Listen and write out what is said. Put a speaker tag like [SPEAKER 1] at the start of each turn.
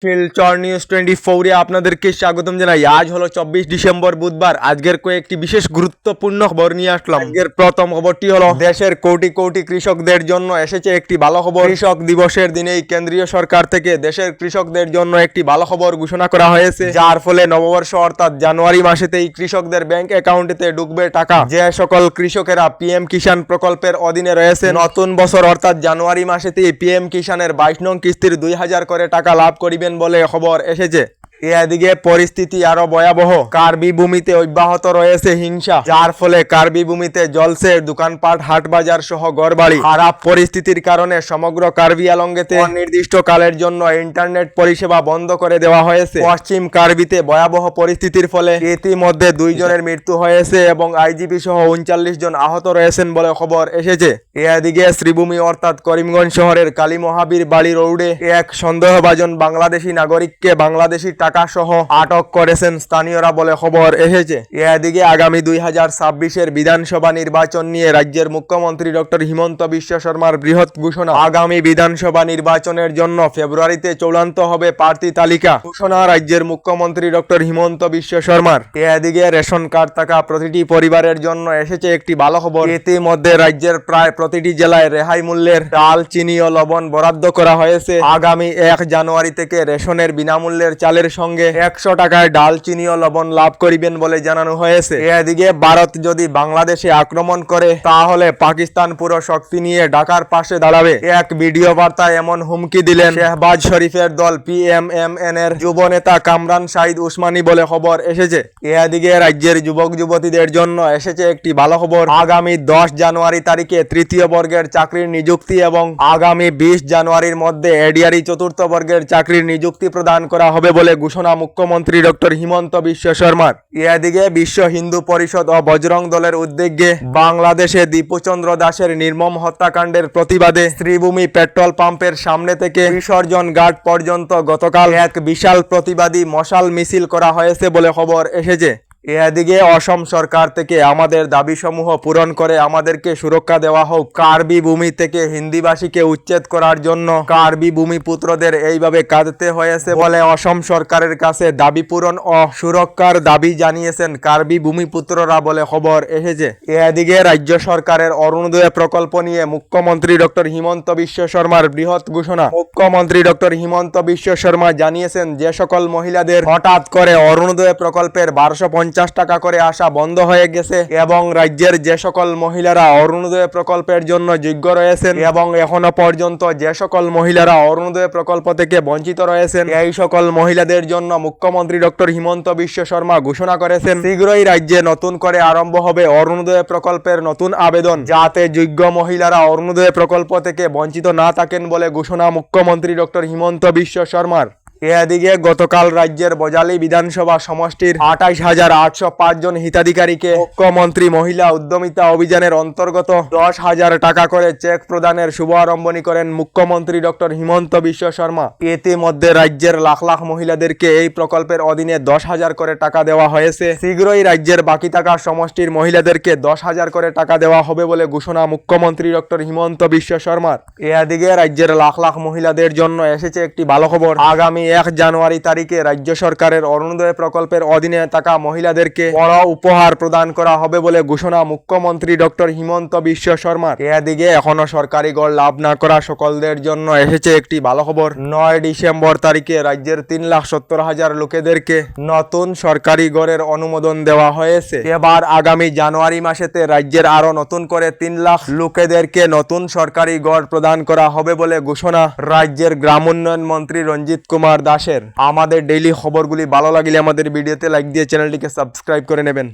[SPEAKER 1] Silchar news 24 আপনাদেরকে স্বাগতম জানাই। আজ হলো 24 ডিসেম্বর বুধবার। আজকের কয়েকটি বিশেষ গুরুত্বপূর্ণ খবর নিয়ে আসলাম। আজকের প্রথম খবরটি হলো দেশের কোটি কোটি কৃষকদের জন্য এসেছে একটি ভালো খবর। কৃষক দিবসের দিনেই কেন্দ্রীয় সরকার থেকে দেশের কৃষকদের জন্য একটি ভালো খবর ঘোষণা করা হয়েছে, যার ফলে নববর্ষ অর্থাৎ জানুয়ারি মাসেতেই কৃষকদের ব্যাংক অ্যাকাউন্টে ঢুকবে টাকা। যে সকল কৃষকেরা পিএম কিষাণ প্রকল্পের অধীনে রয়েছে, নতুন বছর অর্থাৎ জানুয়ারি মাসেতেই পিএম কিষাণের 22 নং কিস্তির 2000 করে টাকা লাভ করিবেন বলে খবর এসেছে। এদিকে পরিস্থিতি আরো ভয়াবহ। কার্বি ভূমিতে অব্যাহত রয়েছে হিংসা, যার ফলে কার্বি ভূমিতে জ্বলছে দোকানপাট, হাট বাজার সহ ঘরবাড়ি। খারাপ পরিস্থিতির কারণে সমগ্র কার্বি আলঙ্গেতে অনির্দিষ্ট কালের জন্য ইন্টারনেট পরিষেবা বন্ধ করে দেওয়া হয়েছে। পশ্চিম কার্বিতে ভয়াবহ পরিস্থিতির ফলে ইতিমধ্যে 2 জনের মৃত্যু হয়েছে এবং আইজিপি সহ 39 জন আহত রয়েছেন বলে খবর এসেছে। এদিকে শ্রীভূমি অর্থাৎ করিমগঞ্জ শহরের কালী মহাবীর বাড়ি রোডে এক সন্দেহভাজন বাংলাদেশি নাগরিককে বাংলাদেশি টাকা সহ আটক করেছেন স্থানীয়রা বলে খবর এসেছে। এদিকে আগামী 2026-এর বিধানসভা নির্বাচন নিয়ে রাজ্যের মুখ্যমন্ত্রী ডক্টর হিমন্ত বিশ্ব শর্মার বৃহৎ ঘোষণা। আগামী বিধানসভা নির্বাচনের জন্য ফেব্রুয়ারিতে চূড়ান্ত হবে প্রার্থী তালিকা। ঘোষণা রাজ্যের মুখ্যমন্ত্রী ডক্টর হিমন্ত বিশ্ব শর্মার। এদিকে রেশন কার্ড থাকা প্রতিটি পরিবারের জন্য এসেছে একটি ভালো খবর। ইতিমধ্যে রাজ্যের প্রায় প্রতিটি জেলায় রেহাই মূল্যের ডাল, চিনি ও লবণ বরাদ্দ করা হয়েছে। আগামী 1 জানুয়ারি থেকে রেশনের বিনামূল্যের চালের সঙ্গে 100 টাকায় ডাল, চিনি ও লবণ লাভ করিবেন বলে জানানো হয়েছে। এদিকে ভারত যদি বাংলাদেশে আক্রমণ করে তাহলে পাকিস্তান পুরো শক্তি নিয়ে ঢাকার পাশে দাঁড়াবে। এক ভিডিও বার্তায় এমন হুমকি দিলেন শেহবাজ শরীফের দল PMMN এর যুব নেতা কামরান শাহিদ উসমানী বলে খবর এসেছে। এদিকে রাজ্যের যুবক যুবতীদের জন্য এসেছে একটি ভালো খবর। আগামী 10 জানুয়ারি তারিখে তৃতীয় বর্গের চাকরির নিযুক্তি এবং আগামী 20 জানুয়ারির মধ্যে এডিআরই চতুর্থ বর্গের চাকরির নিযুক্তি প্রদান করা হবে বলে ঘোষণা মুখ্যমন্ত্রী ডক্টর হিমন্ত বিশ্ব শর্মার। এদিকে বিশ্ব হিন্দু পরিষদ ও বজরং দলের উদ্যোগে বাংলাদেশে দীপুচন্দ্র দাসের নির্মম হত্যাকাণ্ডের প্রতিবাদে শ্রীভূমি পেট্রোল পাম্পের সামনে থেকে বিসর্জন ঘাট পর্যন্ত গতকাল এক বিশাল প্রতিবাদী মশাল মিছিল করা হয়েছে বলে খবর এসেছে। এদিকে অসম সরকার থেকে আমাদের দাবিসমূহ পূরণ করে আমাদেরকে সুরক্ষা দেওয়া হোক। কার্বি ভূমি থেকে হিন্দিভাষীকে উচ্ছেদ করার জন্য কার্বি ভূমিপুত্রদের এইভাবে কাঁদতে হয়েছে বলে অসম সরকারের কাছে দাবি পূরণ ও সুরক্ষার দাবি জানিয়েছেন কার্বি ভূমিপুত্ররা বলে খবর এসেছে। এদিকে রাজ্য সরকারের অরুণোদয় প্রকল্প নিয়ে মুখ্যমন্ত্রী ডক্টর হিমন্ত বিশ্ব শর্মার বৃহৎ ঘোষণা। মুখ্যমন্ত্রী ডক্টর হিমন্ত বিশ্ব শর্মা জানিয়েছেন যে সকল মহিলাদের হঠাৎ করে অরুণোদয় প্রকল্পের 1250 টাকা করে আসা বন্ধ হয়ে গেছে এবং রাজ্যের যে সকল মহিলারা অরুণোদয় প্রকল্পের জন্য যোগ্য রয়েছেন এবং এখনো পর্যন্ত যে সকল মহিলারা অরুণোদয় প্রকল্প থেকে বঞ্চিত রয়েছেন, এই সকল মহিলাদের জন্য মুখ্যমন্ত্রী ডক্টর হিমন্ত বিশ্ব শর্মা ঘোষণা করেছেন শীঘ্রই রাজ্যে নতুন করে আরম্ভ হবে অরুণোদয় প্রকল্পের নতুন আবেদন, যাতে যোগ্য মহিলারা অরুণোদয় প্রকল্প থেকে বঞ্চিত না থাকেন বলে ঘোষণা মুখ্যমন্ত্রী ডক্টর হিমন্ত বিশ্ব শর্মার। এদিকে গতকাল রাজ্যের বজালি বিধানসভা সমষ্টির 28,805 জন হিতাধিকারীকে মুখ্যমন্ত্রী মহিলা উদ্যমিতা অভিযানের অন্তর্গত 10,000 টাকা করে চেক প্রদানের শুভারম্ভনী করেন মুখ্যমন্ত্রী ডক্টর হিমন্ত বিশ্ব শর্মা। ইতিমধ্যে রাজ্যের লাখ লাখ মহিলাদেরকে এই প্রকল্পের অধীনে 10,000 করে টাকা দেওয়া হয়েছে। শীঘ্রই রাজ্যের বাকি থাকা সমষ্টির মহিলাদেরকে 10,000 করে টাকা দেওয়া হবে বলে ঘোষণা মুখ্যমন্ত্রী ডক্টর হিমন্ত বিশ্ব শর্মার। এদিকে রাজ্যের লাখ লাখ মহিলাদের জন্য এসেছে একটি ভালো খবর। আগামী 1 জানুয়ারি তারিখে রাজ্য সরকারের অরুণোদয় প্রকল্পের অধীনে থাকা মহিলাদেরকে বড় উপহার প্রদান করা হবে বলে ঘোষণা মুখ্যমন্ত্রী ডক্টর হিমন্ত বিশ্ব শর্মার। এদিকে এখনো সরকারি গড় লাভ না করা সকলদের জন্য এসেছে একটি ভালো খবর। 9 ডিসেম্বর তারিখে রাজ্যের 3,70,000 লোকেদেরকে নতুন সরকারি গড়ের অনুমোদন দেওয়া হয়েছে। এবার আগামী জানুয়ারি মাসেতে রাজ্যের আরো নতুন করে 3 লাখ লোকেদেরকে নতুন সরকারি গড় প্রদান করা হবে বলে ঘোষণা রাজ্যের গ্রাম উন্নয়ন মন্ত্রী রঞ্জিত কুমার দাসের। আমাদের ডেইলি খবরগুলি ভালো লাগলে আমাদের ভিডিওতে লাইক দিয়ে চ্যানেলটিকে সাবস্ক্রাইব করে নেবেন।